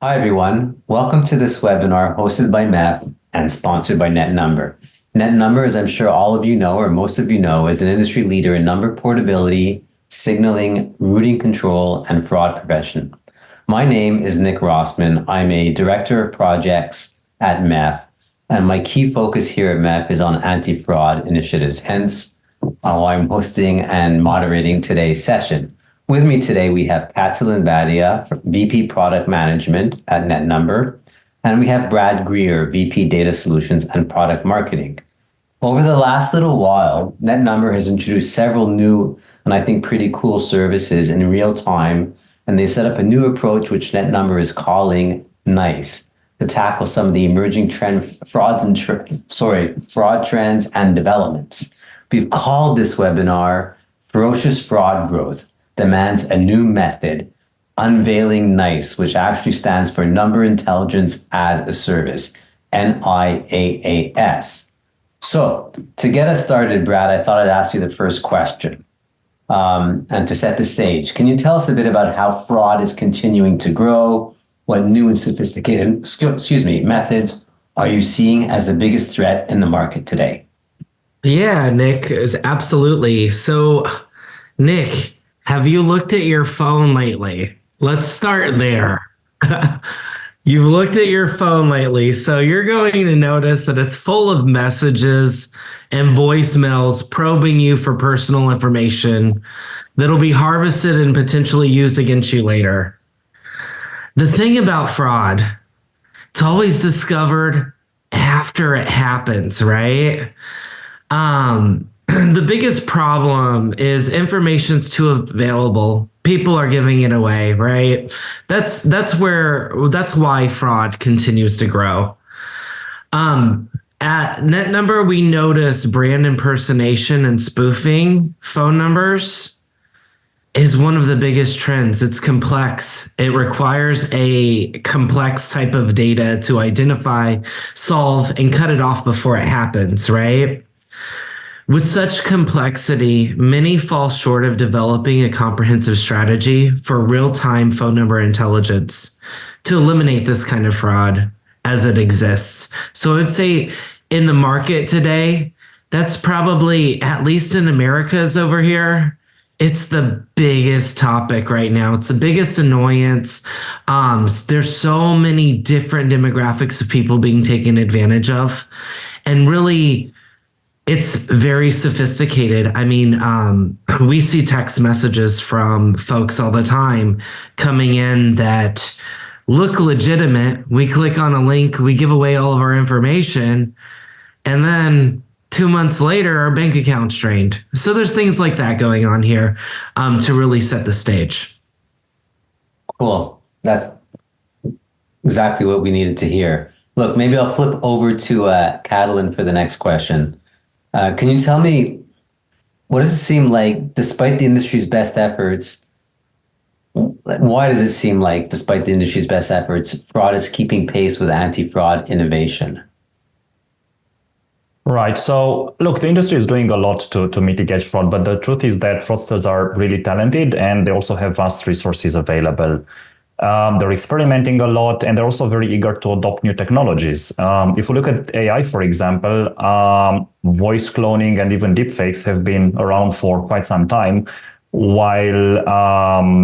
Hi, everyone. Welcome to this webinar hosted by MEF and sponsored by NetNumber. NetNumber, as I'm sure all of you know, or most of you know, is an industry leader in number portability, signaling, routing control, and fraud prevention. My name is Nick Rossman. I'm a director of projects at MEF, and my key focus here at MEF is on anti-fraud initiatives. Hence, why I'm hosting and moderating today's session. With me today, we have Catalin Badea, VP Product Management at NetNumber, and we have Brad Greer, VP Data Solutions and Product Marketing. Over the last little while, NetNumber has introduced several new and I think pretty cool services in real time, and they set up a new approach which NetNumber is calling NIaaS to tackle some of the emerging fraud trends and developments. We've called this webinar Ferocious Fraud Growth Demands a New Method, Unveiling NIaaS, which actually stands for Number Intelligence as a Service, NIaaS. So to get us started, Brad, I thought I'd ask you the first question. And to set the stage, can you tell us a bit about how fraud is continuing to grow? What new and sophisticated, methods are you seeing as the biggest threat in the market today? Yeah, Nick, absolutely. So, Nick, have you looked at your phone lately? Let's start there. You've looked at your phone lately, so you're going to notice that it's full of messages and voicemails probing you for personal information that'll be harvested and potentially used against you later. The thing about fraud, it's always discovered after it happens, right? The biggest problem is information's too available. People are giving it away, right? That's why fraud continues to grow. At NetNumber, we notice brand impersonation and spoofing phone numbers is one of the biggest trends. It's complex. It requires a complex type of data to identify, solve, and cut it off before it happens, right? With such complexity, many fall short of developing a comprehensive strategy for real-time phone number intelligence to eliminate this kind of fraud as it exists. So I'd say in the market today, that's probably, at least in America's over here, it's the biggest topic right now. It's the biggest annoyance. There's so many different demographics of people being taken advantage of. And really, it's very sophisticated. I mean, we see text messages from folks all the time coming in that look legitimate. We click on a link, we give away all of our information, and then 2 months later, our bank account's drained. So there's things like that going on here to really set the stage. Cool. That's exactly what we needed to hear. Look, maybe I'll flip over to Catalin for the next question. Can you tell me, what does it seem like, despite the industry's best efforts, why does it seem like, despite the industry's best efforts, fraud is keeping pace with anti-fraud innovation? Right. So look, the industry is doing a lot to mitigate fraud, but the truth is that fraudsters are really talented and they also have vast resources available. They're experimenting a lot, and they're also very eager to adopt new technologies. If we look at AI, for example, voice cloning and even deepfakes have been around for quite some time, while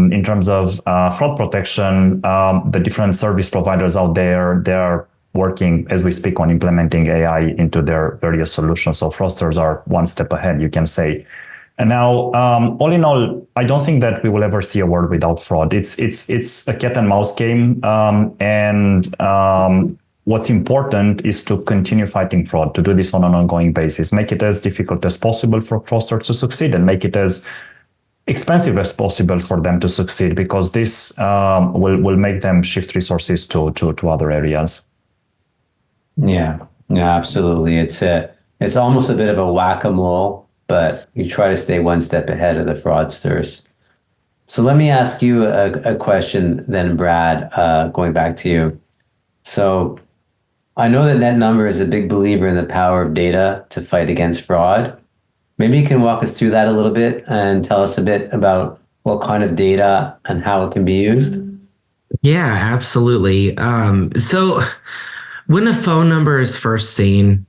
in terms of fraud protection, the different service providers out there, they're working as we speak on implementing AI into their various solutions. So fraudsters are one step ahead, you can say. And now, all in all, I don't think that we will ever see a world without fraud. It's a cat and mouse game, what's important is to continue fighting fraud, to do this on an ongoing basis, make it as difficult as possible for fraudsters to succeed, and make it as expensive as possible for them to succeed, because this will make them shift resources to other areas. Yeah, absolutely. It's almost a bit of a whack-a-mole, but you try to stay one step ahead of the fraudsters. So let me ask you a question then, Brad, going back to you. So I know that NetNumber is a big believer in the power of data to fight against fraud. Maybe you can walk us through that a little bit and tell us a bit about what kind of data and how it can be used. Yeah, absolutely. So when a phone number is first seen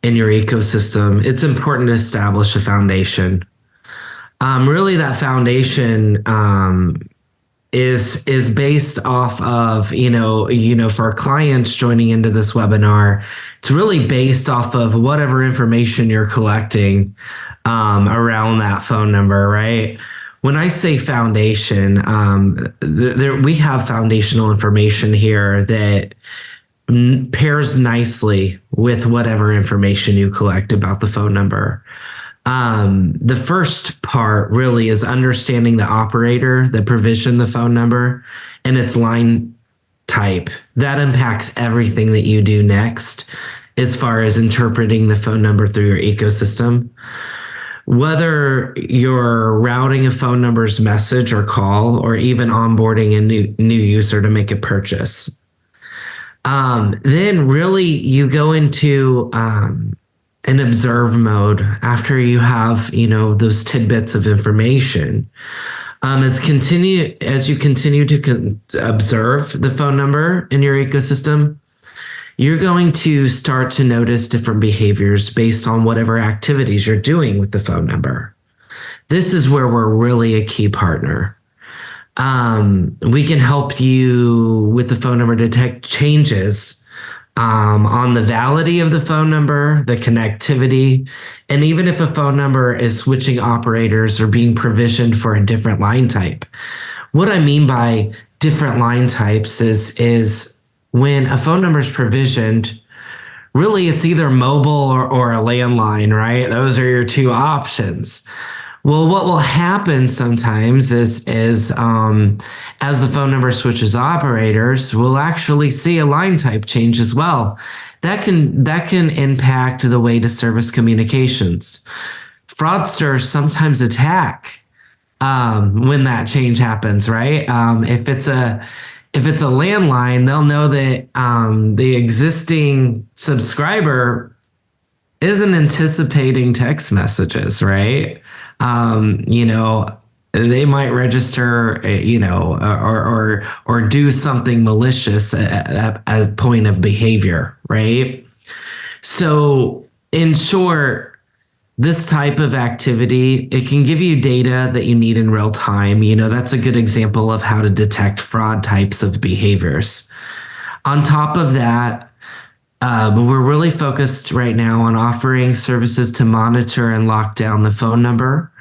in your ecosystem, it's important to establish a foundation. Really, that foundation is based off of for our clients joining into this webinar. It's really based off of whatever information you're collecting around that phone number, right? When I say foundation, we have foundational information here that pairs nicely with whatever information you collect about the phone number. The first part really is understanding the operator that provisioned the phone number and its line type. That impacts everything that you do next as far as interpreting the phone number through your ecosystem. Whether you're routing a phone number's message or call, or even onboarding a new user to make a purchase. Then really you go into an observe mode after you have, those tidbits of information. As you continue to observe the phone number in your ecosystem, you're going to start to notice different behaviors based on whatever activities you're doing with the phone number. This is where we're really a key partner. We can help you with the phone number detect changes on the validity of the phone number, the connectivity, and even if a phone number is switching operators or being provisioned for a different line type. What I mean by different line types is when a phone number is provisioned, really it's either mobile or a landline, right? Those are your two options. Well, what will happen sometimes is as the phone number switches operators, we'll actually see a line type change as well. That can impact the way to service communications. Fraudsters sometimes attack when that change happens, right? If it's a landline, they'll know that the existing subscriber isn't anticipating text messages, right? They might register, or do something malicious at a point of behavior, right? So, in short, this type of activity, it can give you data that you need in real time. That's a good example of how to detect fraud types of behaviors. On top of that, we're really focused right now on offering services to monitor and lock down the phone number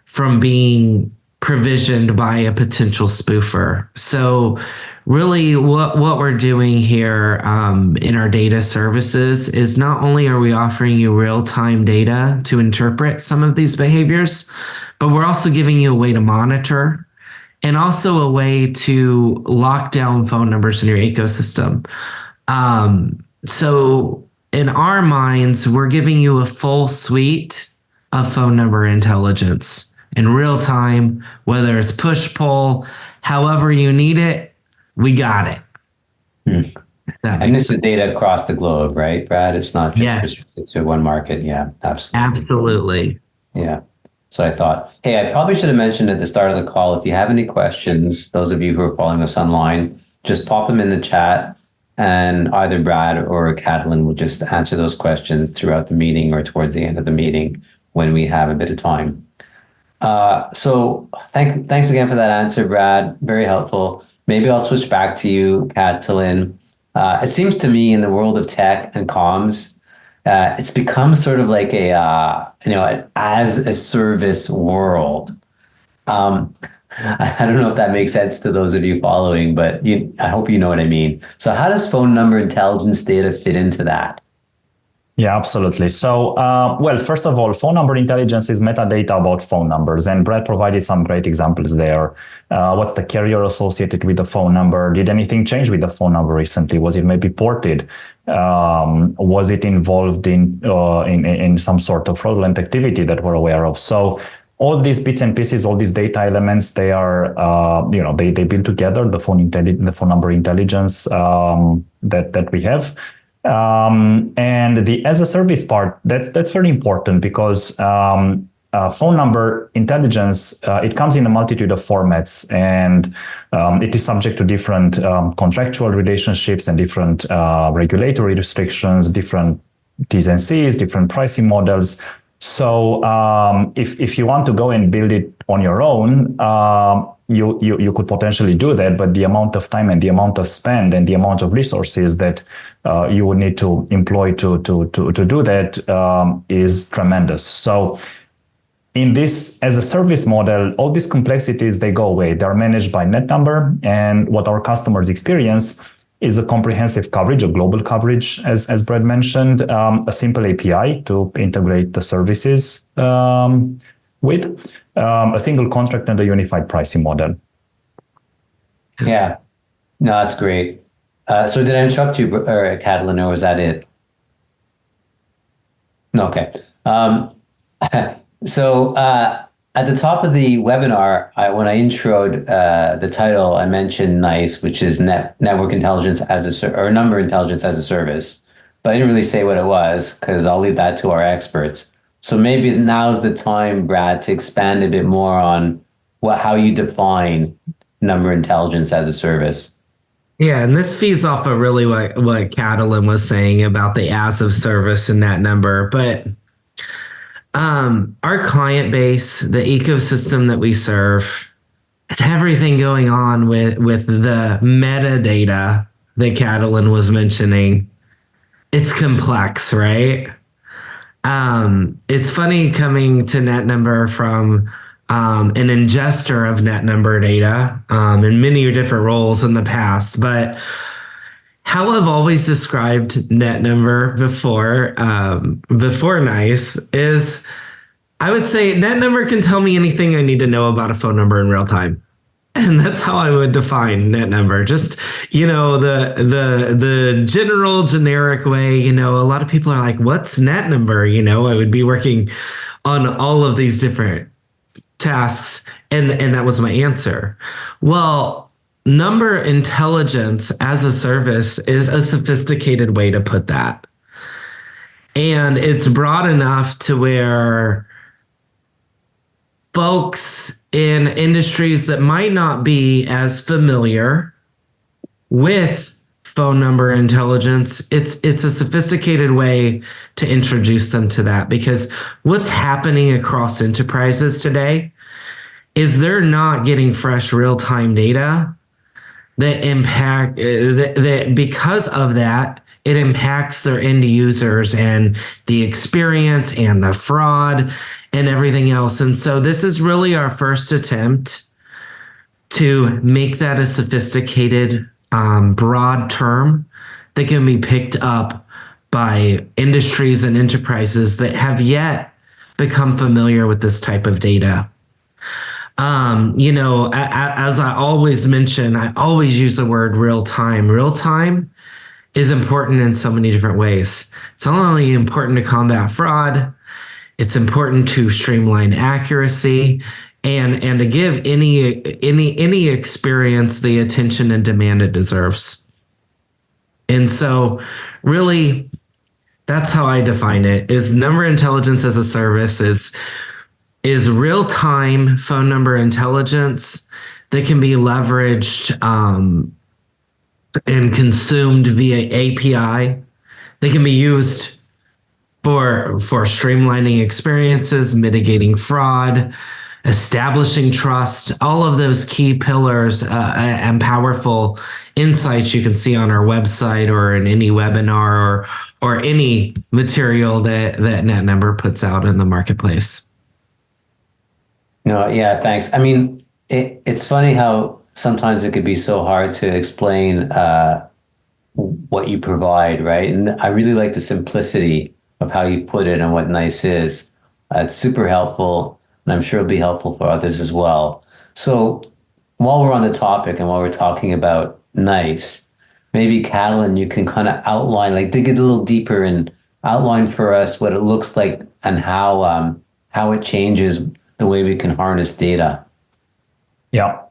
from being provisioned by a potential spoofer. So really what we're doing here in our data services is not only are we offering you real-time data to interpret some of these behaviors, but we're also giving you a way to monitor and also a way to lock down phone numbers in your ecosystem. So in our minds, we're giving you a full suite of phone number intelligence in real time, whether it's push pull, however you need it, we got it. And this is data across the globe, right, Brad? It's not just Yes. restricted to one market. Yeah, absolutely. Absolutely. Yeah. So I thought, hey, I probably should have mentioned at the start of the call, if you have any questions, those of you who are following us online, just pop them in the chat and either Brad or Catalin will just answer those questions throughout the meeting or towards the end of the meeting when we have a bit of time. So thanks again for that answer, Brad. Very helpful. Maybe I'll switch back to you, Catalin. It seems to me in the world of tech and comms, it's become sort of like an as a service world. I don't know if that makes sense to those of you following, but I hope you know what I mean. So how does phone number intelligence data fit into that? Yeah, absolutely. So, well, first of all, phone number intelligence is metadata about phone numbers, and Brad provided some great examples there. What's the carrier associated with the phone number? Did anything change with the phone number recently? Was it maybe ported? Was it involved in some sort of fraudulent activity that we're aware of? So all these bits and pieces, all these data elements, they are, they build together the phone number intelligence that we have. And the as a service part, that's very important because phone number intelligence, it comes in a multitude of formats, and it is subject to different contractual relationships and different regulatory restrictions, different T's and C's, different pricing models. So if you want to go and build it on your own, you could potentially do that, but the amount of time and the amount of spend and the amount of resources that you would need to employ to do that is tremendous. So in this as a service model, all these complexities, they go away. They're managed by NetNumber, and what our customers experience is a comprehensive coverage, a global coverage, as Brad mentioned, a simple API to integrate the services with, a single contract and a unified pricing model. Yeah, no, that's great. So did I interrupt you, or Catalin, or was that it? No, okay. So at the top of the webinar, when I introed the title, I mentioned NICE, which is Network Intelligence as a or Number Intelligence as a Service, but I didn't really say what it was because I'll leave that to our experts. So maybe now's the time, Brad, to expand a bit more on how you define Number Intelligence as a Service. Yeah, and this feeds off of really what Catalin was saying about the as of service and NetNumber, but our client base, the ecosystem that we serve, and everything going on with the metadata that Catalin was mentioning, it's complex, right? It's funny coming to NetNumber from an ingester of NetNumber data in many different roles in the past, but how I've always described NetNumber before NICE is, I would say NetNumber can tell me anything I need to know about a phone number in real time. And that's how I would define NetNumber. Just, the general generic way, a lot of people are like, what's NetNumber? I would be working on all of these different tasks. And that was my answer. Well, number intelligence as a service is a sophisticated way to put that. And it's broad enough to where folks in industries that might not be as familiar with phone number intelligence, it's a sophisticated way to introduce them to that, because what's happening across enterprises today is they're not getting fresh real-time data that impact that because of that, it impacts their end users and the experience and the fraud and everything else. And so this is really our first attempt to make that a sophisticated, broad term that can be picked up by industries and enterprises that have yet become familiar with this type of data. As I always mention, I always use the word real time. Real time is important in so many different ways. It's not only important to combat fraud, it's important to streamline accuracy and to give any experience the attention and demand it deserves. And so really, that's how I define it, is number intelligence as a service is real-time phone number intelligence that can be leveraged and consumed via API. They can be used for streamlining experiences, mitigating fraud, establishing trust, all of those key pillars and powerful insights you can see on our website or in any webinar or any material that NetNumber puts out in the marketplace. No, yeah, thanks. I mean, it's funny how sometimes it could be so hard to explain what you provide, right? And I really like the simplicity of how you put it and what NICE is. It's super helpful, and I'm sure it'll be helpful for others as well. So while we're on the topic and while we're talking about NICE, maybe Catalin, you can kind of outline, like dig a little deeper and outline for us what it looks like and how it changes the way we can harness data. Yeah.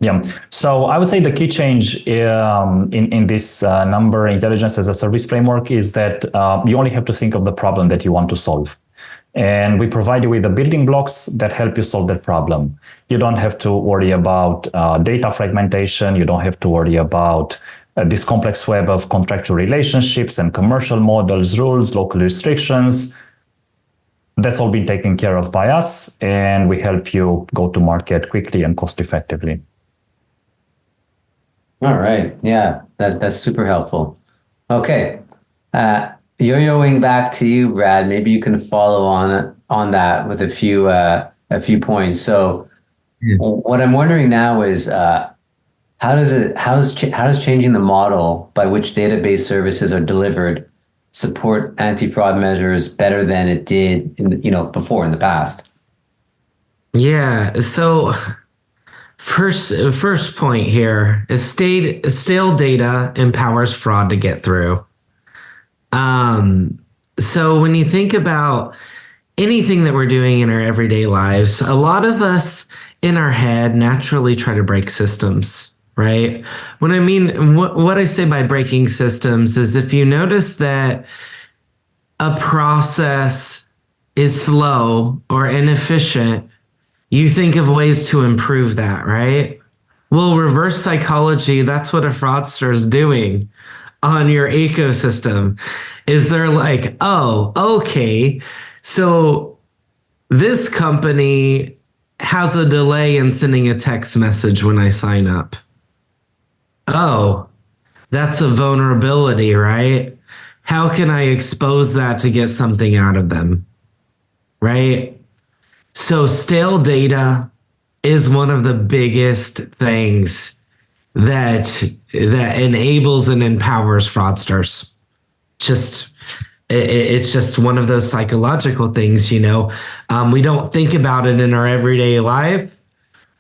So I would say the key change in this number intelligence as a service framework is that you only have to think of the problem that you want to solve. And we provide you with the building blocks that help you solve that problem. You don't have to worry about data fragmentation. You don't have to worry about this complex web of contractual relationships and commercial models, rules, local restrictions. That's all been taken care of by us, and we help you go to market quickly and cost effectively. All right. Yeah, that's super helpful. Okay. Yo-yoing back to you, Brad. Maybe you can follow on that with a few points. So what I'm wondering now is how does changing the model by which database services are delivered support anti-fraud measures better than it did before in the past? Yeah. So first point here is stale data empowers fraud to get through. So when you think about anything that we're doing in our everyday lives, a lot of us in our head naturally try to break systems, right? What I say by breaking systems is if you notice that a process is slow or inefficient, you think of ways to improve that, right? Well, reverse psychology, that's what a fraudster is doing on your ecosystem. Is they're like, oh, okay, so this company has a delay in sending a text message when I sign up. Oh, that's a vulnerability, right? How can I expose that to get something out of them? Right? So stale data is one of the biggest things that enables and empowers fraudsters. It's just one of those psychological things, we don't think about it in our everyday life,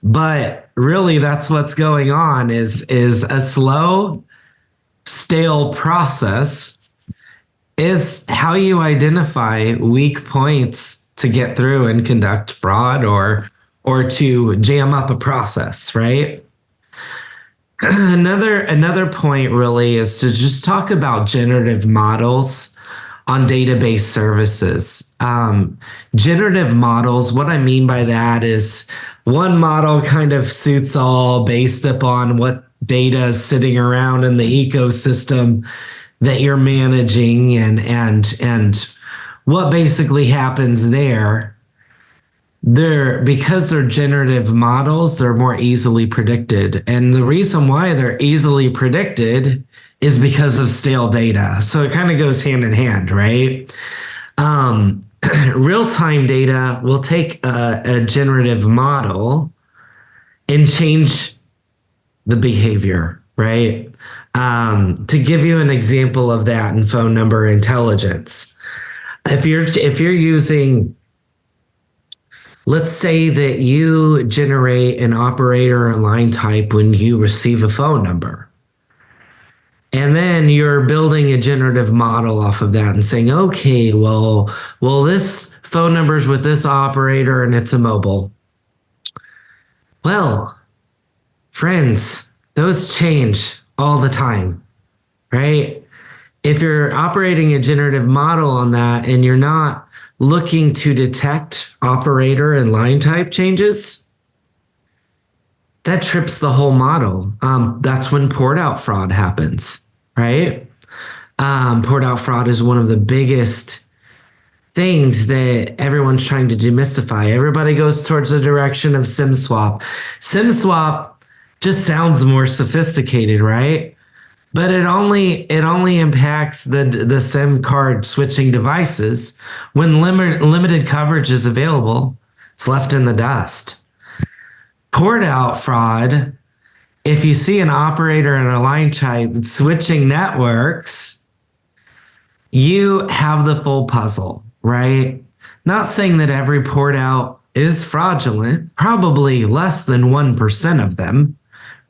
but really that's what's going on is a slow, stale process is how you identify weak points to get through and conduct fraud or to jam up a process, right? Another point really is to just talk about generative models on database services. Generative models, what I mean by that is one model kind of suits all based upon what data is sitting around in the ecosystem that you're managing and what basically happens there. Because they're generative models, they're more easily predicted. And the reason why they're easily predicted is because of stale data. So it kind of goes hand in hand, right? Real-time data will take a generative model and change the behavior, right? To give you an example of that in phone number intelligence, if you're using, let's say that you generate an operator or line type when you receive a phone number. And then you're building a generative model off of that and saying, okay, well, this phone number's with this operator and it's a mobile. Well, friends, those change all the time, right? If you're operating a generative model on that and you're not looking to detect operator and line type changes, that trips the whole model. That's when port out fraud happens, right? Port out fraud is one of the biggest things that everyone's trying to demystify. Everybody goes towards the direction of SIM swap. SIM swap just sounds more sophisticated, right? But it only impacts the SIM card switching devices. When limited coverage is available, it's left in the dust. Port out fraud, if you see an operator and a line type switching networks, you have the full puzzle, right? Not saying that every port out is fraudulent, probably less than 1% of them,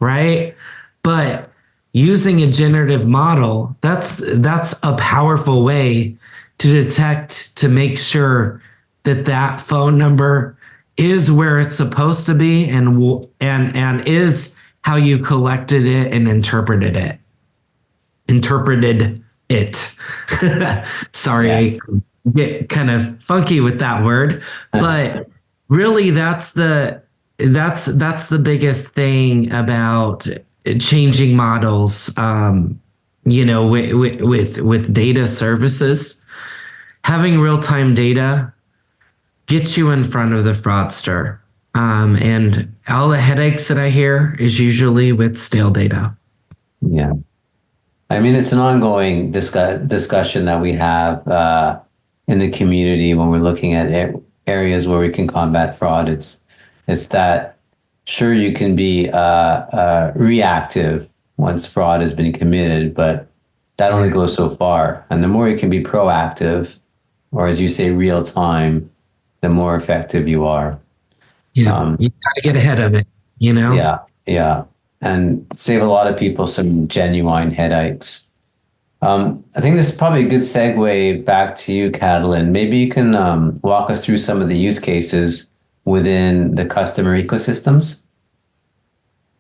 right? But using a generative model, that's a powerful way to detect, to make sure that phone number is where it's supposed to be and is how you collected it and interpreted it. Sorry, get kind of funky with that word, but really that's the biggest thing about changing models. With data services, having real time data gets you in front of the fraudster. And all the headaches that I hear is usually with stale data. Yeah. I mean, it's an ongoing discussion that we have in the community when we're looking at areas where we can combat fraud. It's that sure you can be reactive once fraud has been committed, but that only goes so far. And the more you can be proactive, or as you say, real time, the more effective you are. Yeah, you gotta get ahead of it, you know? Yeah, yeah. And save a lot of people some genuine headaches. I think this is probably a good segue back to you, Catalin. Maybe you can walk us through some of the use cases within the customer ecosystems.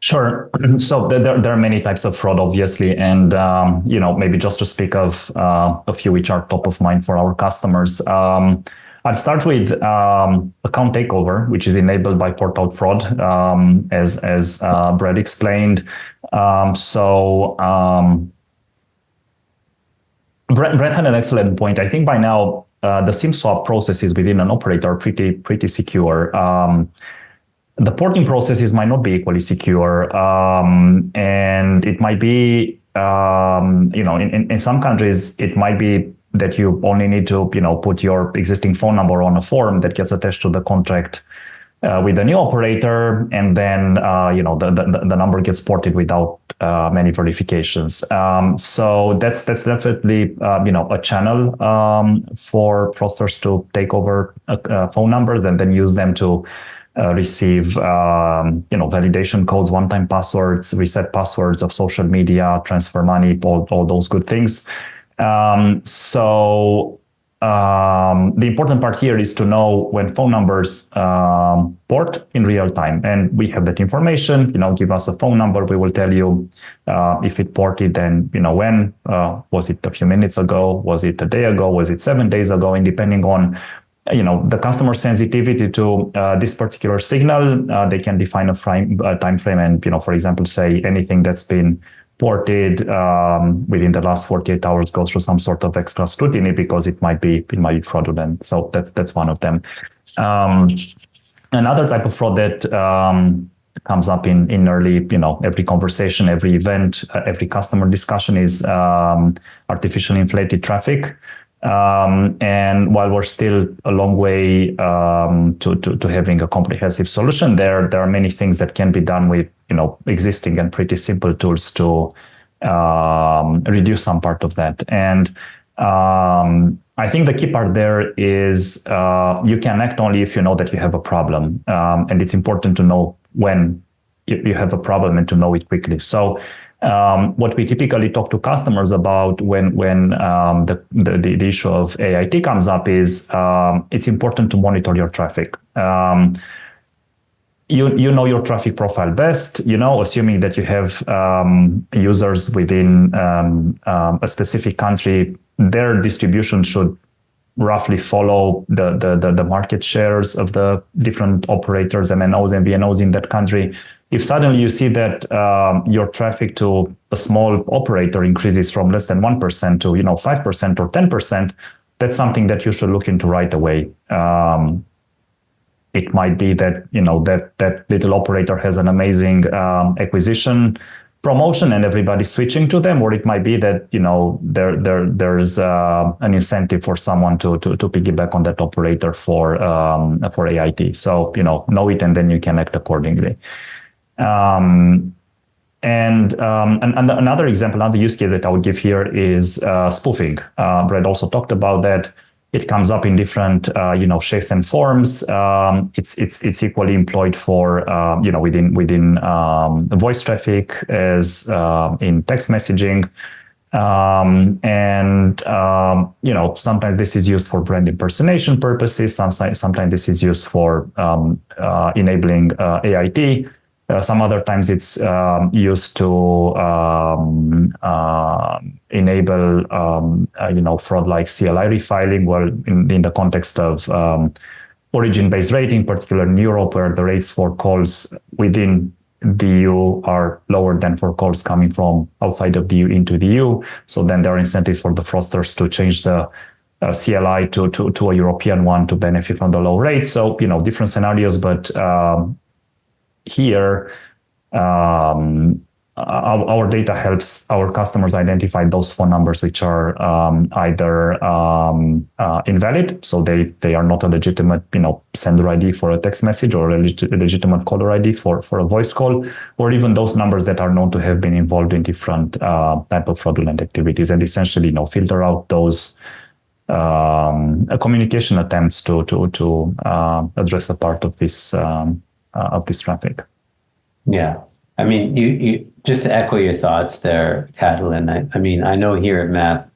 Sure. So there are many types of fraud, obviously, and maybe just to speak of a few which are top of mind for our customers. I'll start with account takeover, which is enabled by port-out fraud, as Brad explained. Brad had an excellent point. I think by now the SIM swap processes within an operator are pretty secure. The porting processes might not be equally secure, and it might be, in some countries, it might be that you only need to, put your existing phone number on a form that gets attached to the contract with the new operator, and then, the number gets ported without many verifications. So that's definitely, a channel for fraudsters to take over phone numbers and then use them to receive, validation codes, one-time passwords, reset passwords of social media, transfer money, all those good things. The important part here is to know when phone numbers port in real time, and we have that information. Give us a phone number, we will tell you if it ported, and when. Was it a few minutes ago? Was it a day ago? Was it 7 days ago? And depending on the customer sensitivity to this particular signal, they can define a time frame, and for example, say anything that's been ported within the last 48 hours goes through some sort of extra scrutiny because it might be fraudulent. So that's one of them. Another type of fraud that comes up in nearly every conversation, every event, every customer discussion is artificially inflated traffic. And while we're still a long way to having a comprehensive solution, there are many things that can be done with existing and pretty simple tools to reduce some part of that. And I think the key part there is you can act only if you know that you have a problem, and it's important to know when you have a problem and to know it quickly. So what we typically talk to customers about when the issue of AIT comes up is it's important to monitor your traffic. You know your traffic profile best, assuming that you have users within a specific country, their distribution should roughly follow the market shares of the different operators, MNOs and VNOs in that country. If suddenly you see that your traffic to a small operator increases from less than 1% to 5% or 10%, that's something that you should look into right away. It might be that that little operator has an amazing acquisition promotion and everybody's switching to them, or it might be that there's an incentive for someone to piggyback on that operator for AIT. So know it, and then you can act accordingly. And another example, another use case that I would give here is spoofing. Brad also talked about that. It comes up in different shapes and forms. It's equally employed for within voice traffic as in text messaging. Sometimes this is used for brand impersonation purposes. Sometimes this is used for enabling AIT. Some other times it's used to enable, fraud like CLI refiling. Well, in the context of origin-based rating, particularly in Europe, where the rates for calls within the EU are lower than for calls coming from outside of the EU into the EU. So then there are incentives for the fraudsters to change the CLI to a European one to benefit from the low rate. So, different scenarios, but here, our data helps our customers identify those phone numbers which are either invalid, so they are not a legitimate sender ID for a text message or a legitimate caller ID for a voice call, or even those numbers that are known to have been involved in different type of fraudulent activities, and essentially filter out those communication attempts to address a part of this traffic. Yeah. I mean, you just to echo your thoughts there, Catalin. I mean, I know here at MAP,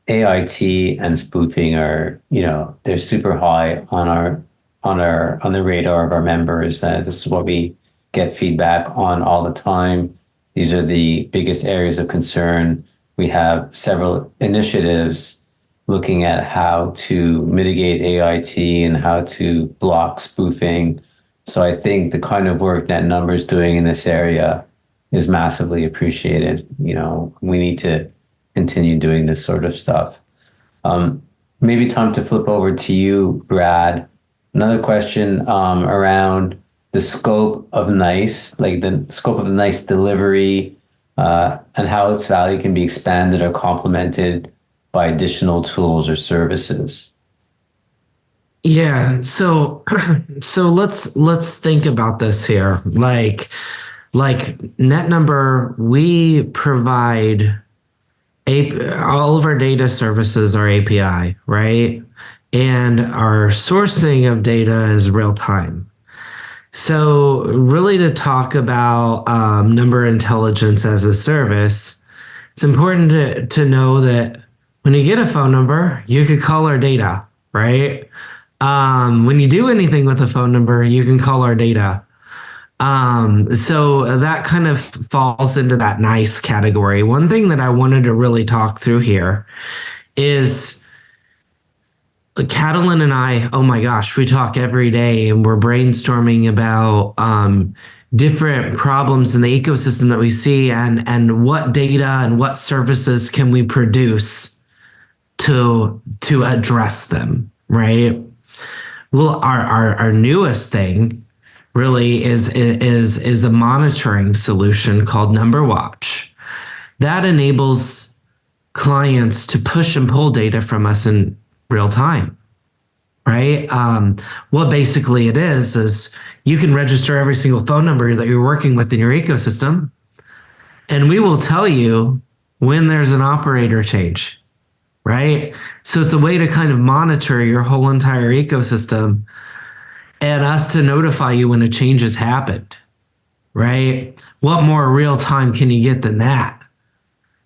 AIT and spoofing are, they're super high on the radar of our members. This is what we get feedback on all the time. These are the biggest areas of concern. We have several initiatives looking at how to mitigate AIT and how to block spoofing. So I think the kind of work NetNumber is doing in this area is massively appreciated. We need to continue doing this sort of stuff. Maybe time to flip over to you, Brad. Another question around the scope of NICE, like the scope of the NICE delivery, and how its value can be expanded or complemented by additional tools or services. Yeah, so let's think about this here. Like NetNumber, we provide all of our data services are API, right? And our sourcing of data is real time. So really, to talk about number intelligence as a service, it's important to know that when you get a phone number, you could call our data, right? When you do anything with a phone number, you can call our data. So that kind of falls into that NICE category. One thing that I wanted to really talk through here is Catalin and I, oh my gosh, we talk every day and we're brainstorming about different problems in the ecosystem that we see and what data and what services can we produce to address them, right? Well, our newest thing really is a monitoring solution called Number Watch that enables clients to push and pull data from us in real time, right? What basically it is you can register every single phone number that you're working with in your ecosystem, and we will tell you when there's an operator change, right? So it's a way to kind of monitor your whole entire ecosystem and us to notify you when a change has happened, right? What more real time can you get than that?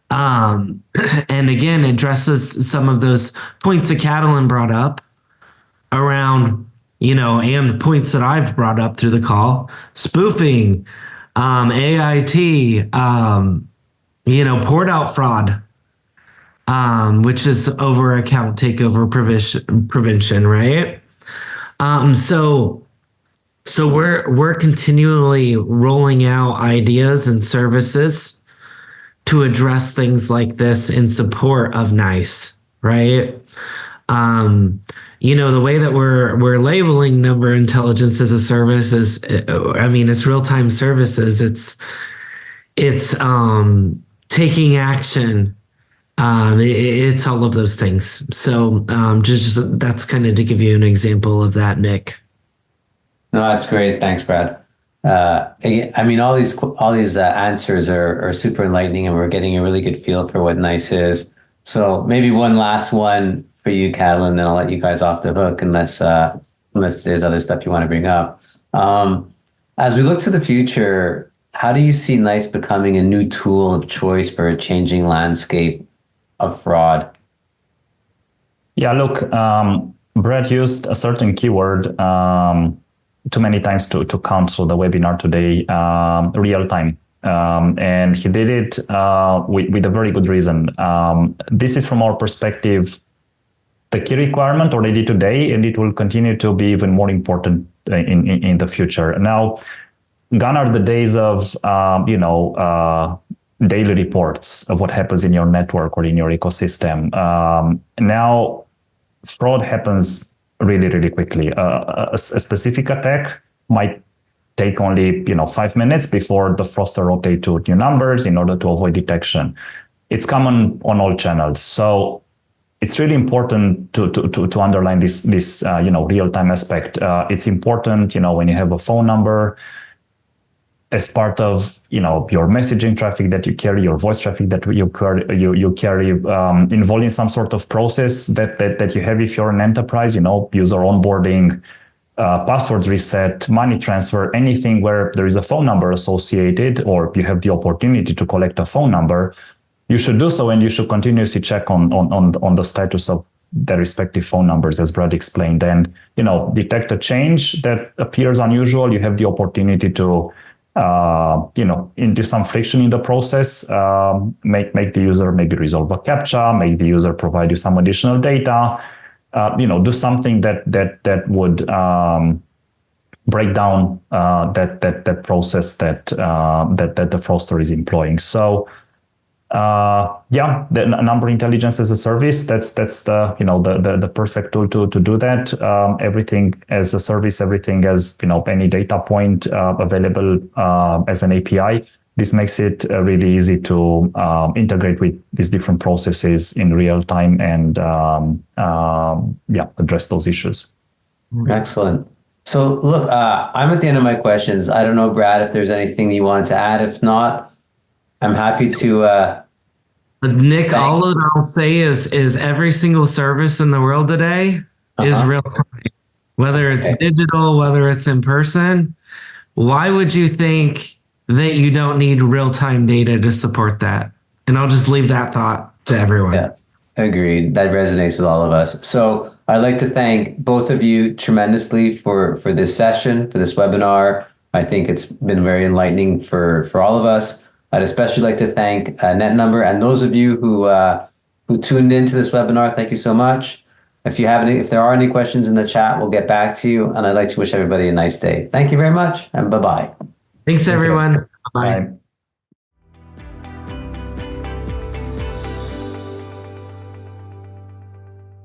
And again, addresses some of those points that Catalin brought up around, and the points that I've brought up through the call, spoofing, AIT, port out fraud, which is over account takeover prevention, right? So we're continually rolling out ideas and services to address things like this in support of NICE, right? The way that we're labeling number intelligence as a service is, it's real-time services. It's taking action. It's all of those things. So just that's kind of to give you an example of that, Nick. No, that's great. Thanks, Brad. All these answers are super enlightening, and we're getting a really good feel for what NICE is. So maybe one last one for you, Catalin, then I'll let you guys off the hook unless there's other stuff you want to bring up. As we look to the future, how do you see NICE becoming a new tool of choice for a changing landscape of fraud? Yeah, look, Brad used a certain keyword, too many times to count through the webinar today, real time. And he did it with a very good reason. This is from our perspective, the key requirement already today, and it will continue to be even more important in the future. Now, gone are the days of, daily reports of what happens in your network or in your ecosystem. Now, fraud happens really, really quickly. A specific attack might take only 5 minutes before the fraudster rotate to new numbers in order to avoid detection. It's common on all channels. So it's really important to underline this real-time aspect. It's important, when you have a phone number as part of your messaging traffic that you carry, your voice traffic that you carry, involving some sort of process that you have if you're an enterprise, user onboarding, passwords reset, money transfer, anything where there is a phone number associated, or you have the opportunity to collect a phone number, you should do so, and you should continuously check on the status of the respective phone numbers, as Brad explained, and detect a change that appears unusual. You have the opportunity to into some friction in the process, make the user maybe resolve a CAPTCHA, make the user provide you some additional data, do something that would break down that process that the fraudster is employing. So the number intelligence as a service, that's the perfect tool to do that. Everything as a service, everything as any data point available as an API. This makes it really easy to integrate with these different processes in real time and address those issues. Excellent. So look, I'm at the end of my questions. I don't know, Brad, if there's anything you want to add. If not, I'm happy to. Nick, all that I'll say is every single service in the world today is real time, whether it's digital, whether it's in person. Why would you think that you don't need real time data to support that? And I'll just leave that thought to everyone. Yeah, agreed. That resonates with all of us. So I'd like to thank both of you tremendously for this session, for this webinar. I think it's been very enlightening for all of us. I'd especially like to thank NetNumber and those of you who tuned into this webinar. Thank you so much. If there are any questions in the chat, we'll get back to you. And I'd like to wish everybody a nice day. Thank you very much, and bye-bye. Thanks, everyone. Bye. Bye.